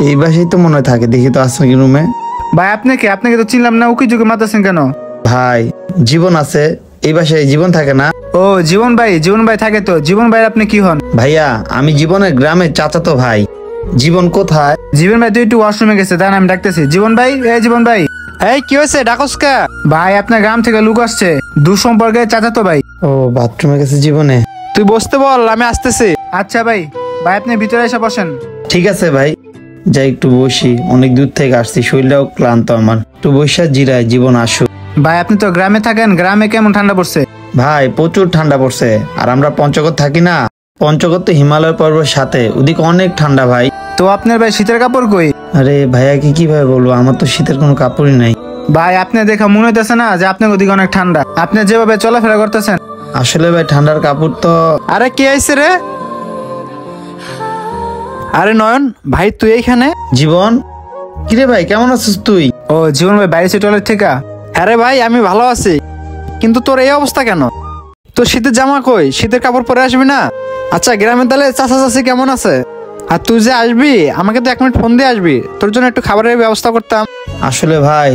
এই বাসায় তো মনে হয় থাকে, দেখি তো আছে কি রুমে। ভাই আপনাকে তো চিনলাম না, উকি ঝুঁকে মারতেছেন কেন? ভাই জীবন আছে, এই বাসায় জীবন থাকে না। ও জীবন ভাই থাকে তো। জীবন ভাই আপনি কি হন? ভাইয়া আমি জীবনের গ্রামের চাচাতো ভাই। জীবন কোথায়? জীবন ভাই তুই একটু ওয়াশরুমে গেছে, তাই আমি ডাকতেছি। জীবন ভাই, এই জীবন ভাই। এই কি হয়েছে, ডাকস কা? ভাই আপনার গ্রাম থেকে লোক আসছে, দুঃসম্পর্কে চাচাতো ভাই। ও বাথরুমে গেছে জীবনে। তুই বসতে বল, আমি আসতেছি। আচ্ছা ভাই, আপনি ভিতরে এসে বসেন। ঠিক আছে ভাই, যাই একটু বসি, অনেক দূর থেকে আসছি, শরীরটাও ক্লান্ত আমার, একটু বসে জিরায়, জীবন আসুক। ভাই আপনি তো গ্রামে থাকেন, গ্রামে কেমন ঠান্ডা পড়ছে? ভাই প্রচুর ঠান্ডা পড়ছে, আর আমরা পঞ্চগড় থাকি না, পঞ্চগড় তো হিমালয় পর্বতের সাথে, ওদিকে অনেক ঠান্ডা ভাই। তো আপনার ভাই শীতের কাপড় কই? আরে ভাইয়াকে কিভাবে বলবো, আমার তো শীতের কোনো কাপড়ই নাই। ভাই আপনি দেখা মনে হইতেছে না যে আপনার ওদিকে অনেক ঠান্ডা, আপনি যেভাবে চলাফেরা করতেছেন। আসলে ভাই ঠান্ডার কাপড় তো। আরে কে আইছে রে? আরে নয়ন ভাই, তুই এইখানে? জীবন, কিরে ভাই কেমন আছিস তুই? ও জীবন ভাই বাইরে টয়লেট থেকে। হ্যাঁ রে ভাই, আমি ভালো আছি, কিন্তু তোর এই অবস্থা কেন? তোর শীতের জামা কই? শীতের কাপড় পরে আসবি না? আচ্ছা গ্রামের তাহলে চাচা চাচি কেমন আছে? আর তুই যে আসবি আমাকে তো 1 মিনিট ফোন দিয়ে আসবি, তোর জন্য একটু খাবারের ব্যবস্থা করতাম। আসলে ভাই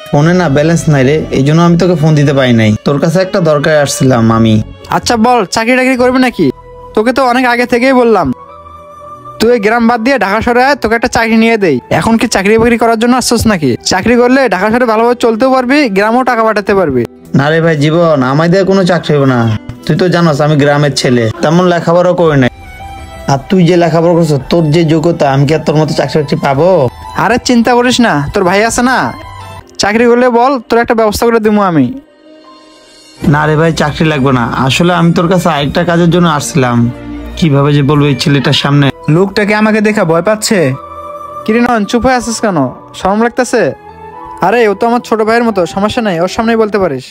ফোনে না ব্যালেন্স নাই রে, এই জন্য আমি তোকে ফোন দিতে পারি নাই, তোর কাছে একটা দরকার আসছিলাম আমি। আচ্ছা বল, চাকরি টাকরি করবি নাকি? তোকে তো অনেক আগে থেকেই বললাম তুই গ্রাম বাদ দিয়ে ঢাকা শহরে আয়, তোকে একটা চাকরি নিয়ে দেই। এখন কি চাকরি বাকরি করার জন্য আসছিস নাকি? চাকরি করলে ঢাকা শহরে ভালোভাবে চলতেও পারবি, গ্রামেও টাকা পাঠাতে পারবি। না রে ভাই জীবন, আমায় দিয়ে কোনো চাকরি হবে না, তুই তো জানোস আমি গ্রামের ছেলে, তেমন লেখাপড়া করি নাই, আর তুই যে লেখাপড়া করছিস, তোর যে যোগ্যতা, আমি কি আর তোর মতো চাকরি বাকরি পাবো? আরে চিন্তা করিস না, তোর ভাই আছে না, চাকরি করলে বল, তোর একটা ব্যবস্থা করে দিব আমি। না রে ভাই চাকরি লাগবে না, আসলে আমি তোর কাছে আরেকটা কাজের জন্য আসছিলাম, কিভাবে যে বলবো এই ছেলেটার সামনে। লোকটাকে আমাকে দেখা ভয় পাচ্ছে। কিরে নয়ন, চুপ হয়ে আসিস কেন? শরম লাগতেছে? আরে ও তো আমার ছোট ভাইয়ের মতো, সমস্যা নাই, ওর সামনেই বলতে পারিস।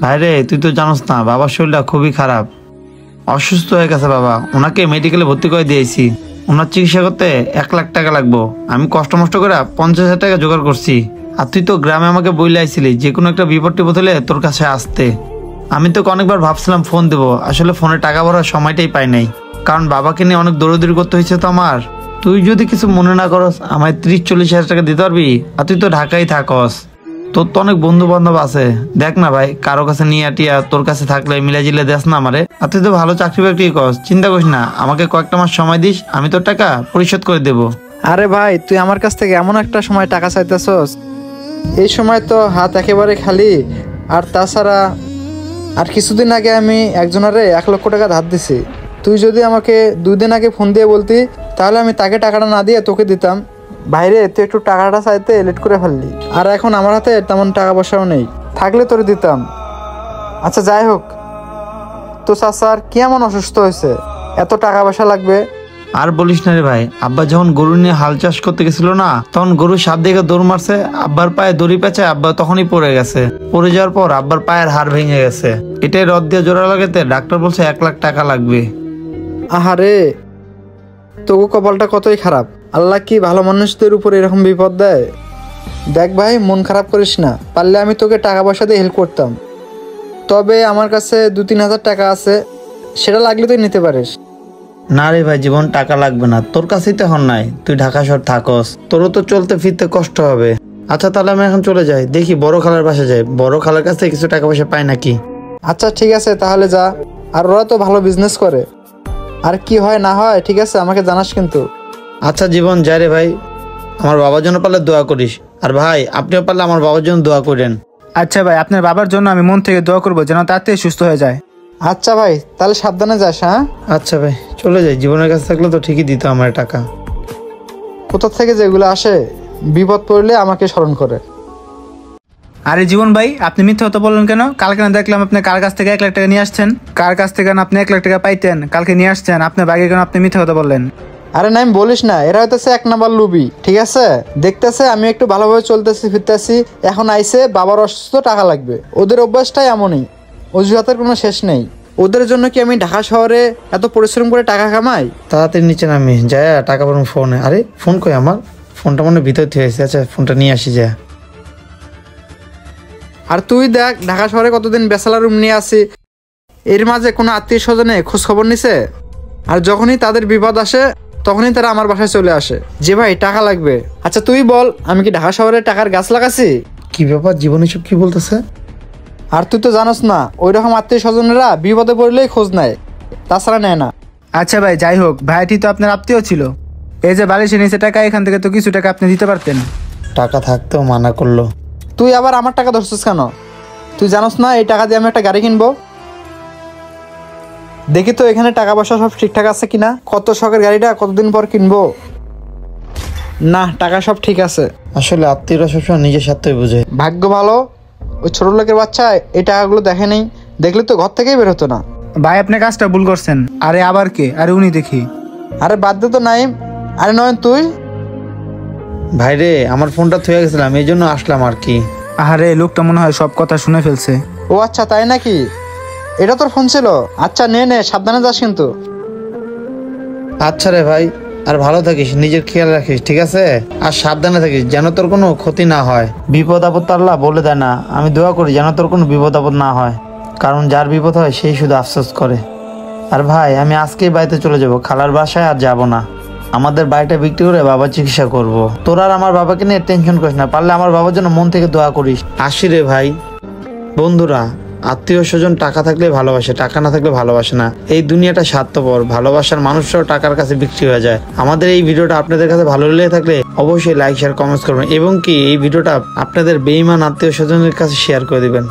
ভাই রে তুই তো জানোস না, বাবার শরীরটা খুবই খারাপ, অসুস্থ হয়ে গেছে বাবা, ওনাকে মেডিকেলে ভর্তি করে দিয়েছি, ওনার চিকিৎসা করতে 1 লাখ টাকা লাগবো, আমি কষ্ট মষ্ট করে 50,000 টাকা জোগাড় করছি। আর তুই তো গ্রামে আমাকে বইলে আইছিলি যে কোনো একটা বিপদ টিপদ হলে তোর কাছে আসতে, আমি তোকে অনেকবার ভাবছিলাম ফোন দেবো, আসলে ফোনে টাকা ভরার সময়টাই পাই নাই, কারণ বাবাকে নিয়ে অনেক দৌড়াদৌড়ি করতে হয়েছে তো আমার। তুই যদি কিছু মনে না করস, আমায় 30-40 হাজার টাকা দিতে পারবি? আর তুই তো ঢাকায় থাকস, তোর তো অনেক বন্ধু বান্ধব আছে, দেখ না ভাই কারো কাছে নিয়ে আটিয়া তোর কাছে থাকলে মিলা জিলে দেস না আমারে। আর তুই তো ভালো চাকরি বাকরি করস, চিন্তা করিস না, আমাকে কয়েকটা মাস সময় দিস, আমি তোর টাকা পরিশোধ করে দেবো। আরে ভাই, তুই আমার কাছ থেকে এমন একটা সময় টাকা চাইতেছস, এই সময় তো হাত একেবারে খালি। আর তাছাড়া আর কিছুদিন আগে আমি একজনারে 1 লক্ষ টাকা ধার দিছি, তুই যদি আমাকে 2 দিন আগে ফোন দিয়ে বলতি, তাহলে আমি তাকে টাকাটা না দিয়ে তোকে দিতাম। বাইরে তুই একটু টাকাটা চাইতে লেট করে ফেললি, আর এখন আমার হাতে তেমন টাকা পয়সাও নেই, থাকলে তোর দিতাম। আচ্ছা যাই হোক, তো চাচার কি এমন অসুস্থ হয়েছে, এত টাকা পয়সা লাগবে? আর বলিস না রে ভাই, আব্বা যখন গরু নিয়ে হাল চাষ করতে গেছিল না, তখন গরু সাপ দেখে দৌড় মারছে, আব্বার পায়ে দড়ি পেঁচায় আব্বা তখনই পড়ে গেছে, পড়ে যাওয়ার পর আব্বার পায়ের হাড় ভেঙে গেছে, এটাই রদ দিয়ে জোড়া লাগাতে ডাক্তার বলছে 1 লাখ টাকা লাগবে। আহারে, তোকে কপালটা কতই খারাপ, আল্লাহ কি ভালো মানুষদের উপর এরকম বিপদ দেয়? দেখ ভাই, মন খারাপ করিস না, পারলে আমি তোকে টাকা পয়সা দিয়ে হেল্প করতাম, তবে আমার কাছে 2-3 হাজার টাকা আছে, সেটা লাগলে তুই নিতে পারিস। না রে ভাই জীবন, টাকা লাগবে না, তোর কাছেই তো এখন নাই, তুই ঢাকা শহর থাকস, তোরও তো চলতে ফিরতে কষ্ট হবে। আচ্ছা তাহলে আমি এখন চলে যাই, দেখি বড় খালার বাসা যাই, বড় খালার কাছ থেকে কিছু টাকা পয়সা পাই নাকি। আচ্ছা ঠিক আছে, তাহলে যা, আর ওরা তো ভালো বিজনেস করে, আর কি হয় না হয় ঠিক আছে আমাকে জানাস কিন্তু। আচ্ছা জীবন যাই রে ভাই, আমার বাবার জন্য পারলে দোয়া করিস, আর ভাই আপনিও পারলে আমার বাবার জন্য দোয়া করেন। আচ্ছা ভাই, আপনার বাবার জন্য আমি মন থেকে দোয়া করবো যেন তাড়াতাড়ি সুস্থ হয়ে যায়। আচ্ছা ভাই, তাহলে সাবধানে যাস। হ্যাঁ আচ্ছা ভাই চলে যাই, জীবনের কাছে থাকলে তো ঠিকই দিত আমার টাকা। কোথা থেকে যেগুলো আসে, বিপদ পড়লে আমাকে স্মরণ করে। আরে জীবন ভাই, আপনি মিথ্যা কথা বললেন কেন? কালকে না দেখলাম আপনি কার কাছ থেকে 1 লাখ টাকা নিয়ে আসছেন, কার কাছ থেকে আপনি 1 লাখ টাকা পাইতেন, কালকে নিয়ে আসছেন, আপনার বাগে কেন আপনি মিথ্যা কথা বললেন? আরে নাইম বলিস না, এরা হইতেছে 1 নাম্বার লুবি, ঠিক আছে? দেখতেছে আমি একটু ভালোভাবে চলতেছি ফিরতেছি, এখন আইসে বাবার অসুস্থ, টাকা লাগবে, ওদের অভ্যাসটাই এমনই, অজুহাতের কোনো শেষ নেই। ওদের জন্য কি আমি ঢাকা শহরে এত পরিশ্রম করে টাকা কামাই? তাড়াতাড়ি নিচে নামি যায় টাকা পাবো ফোনে। আরে ফোন কই আমার, ফোনটা মনে ভিতর থেকে হয়েছে, আচ্ছা ফোনটা নিয়ে আসি যা। আর তুই দেখ, ঢাকা শহরে কতদিন ব্যাচেলার রুম নিয়ে আসি, এর মাঝে কোনো আত্মীয় স্বজনে খোঁজ খবর নিছে? আর যখনই তাদের বিপদ আসে তখনই তারা আমার বাসায় চলে আসে যে ভাই টাকা লাগবে। আচ্ছা তুই বল, আমি কি ঢাকা শহরে টাকার গাছ লাগাছি? কি ব্যাপার জীবন এসব কি বলতেছে? আর তুই তো জানোস না, ওই রকম আত্মীয় স্বজনেরা বিপদে পড়লেই খোঁজ নেয়, তাছাড়া নেয় না। আচ্ছা ভাই, যাই হোক, ভাইটি তো আপনার আত্মীয় ছিল। এই যে বালিশের নিচে টাকা, এখান থেকে তো কিছু টাকা আপনি দিতে পারতেন। টাকা থাকতেও মানা করলো। তুই আবার আমার টাকা ধরছিস কেন? তুই জানোস না এই টাকা দিয়ে আমি একটা গাড়ি কিনবো? দেখি তো এখানে টাকা পয়সা সব ঠিকঠাক আছে কিনা। কত শখের গাড়িটা কতদিন পর কিনবো। না, টাকা সব ঠিক আছে। আসলে আত্মীয়রা সবসময় নিজের স্বার্থই বুঝে। ভাগ্য ভালো, ওই ছোট লোকের বাচ্চা এই টাকাগুলো দেখে নেই, দেখলে তো ঘর থেকেই বের হতো না। ভাই আপনি কাজটা ভুল করছেন। আরে আবার কে? আরে উনি দেখি। আরে বাদ দে তো নাইম। আরে নয়ন তুই? ভাইরে আমার ফোনটা থুয়ে গেছিলাম, এই জন্য আসলাম আর কি। আরে লোকটা মনে হয় সব কথা শুনে ফেলছে। ও আচ্ছা, তাই নাকি? এটা তোর ফোন ছিল? আচ্ছা নে নে, সাবধানে যাস কিন্তু। আচ্ছা রে ভাই, আর ভালো থাকিস, নিজের খেয়াল রাখিস, ঠিক আছে? আর সাবধানে থাকিস, যেন তোর কোনো ক্ষতি না হয়। বিপদ আপদ তো আল্লাহ বলে দেয় না, আমি দোয়া করি যেন তোর কোনো বিপদ আপদ না হয়, কারণ যার বিপদ হয় সেই শুধু আফসোস করে। আর ভাই আমি আজকেই বাড়িতে চলে যাব, খালার বাসায় আর যাব না। আমাদের বাড়িটা বিক্রি করে বাবার চিকিৎসা করব। তোর আর আমার বাবাকে নিয়ে টেনশন করিস না, পারলে আমার বাবার জন্য মন থেকে দোয়া করিস। আসি রে ভাই। বন্ধুরা, আত্মীয় স্বজন টাকা থাকলে ভালোবাসে, টাকা না থাকলে ভালোবাসে না। এই দুনিয়াটা স্বার্থপর, ভালোবাসার মানুষরাও টাকার কাছে বিক্রি হয়ে যায়। আমাদের এই ভিডিওটা আপনাদের কাছে ভালো লেগে থাকলে অবশ্যই লাইক শেয়ার কমেন্টস করবেন, এবং কি এই ভিডিওটা আপনাদের বেঈমান আত্মীয় স্বজনের কাছে শেয়ার করে দিবেন।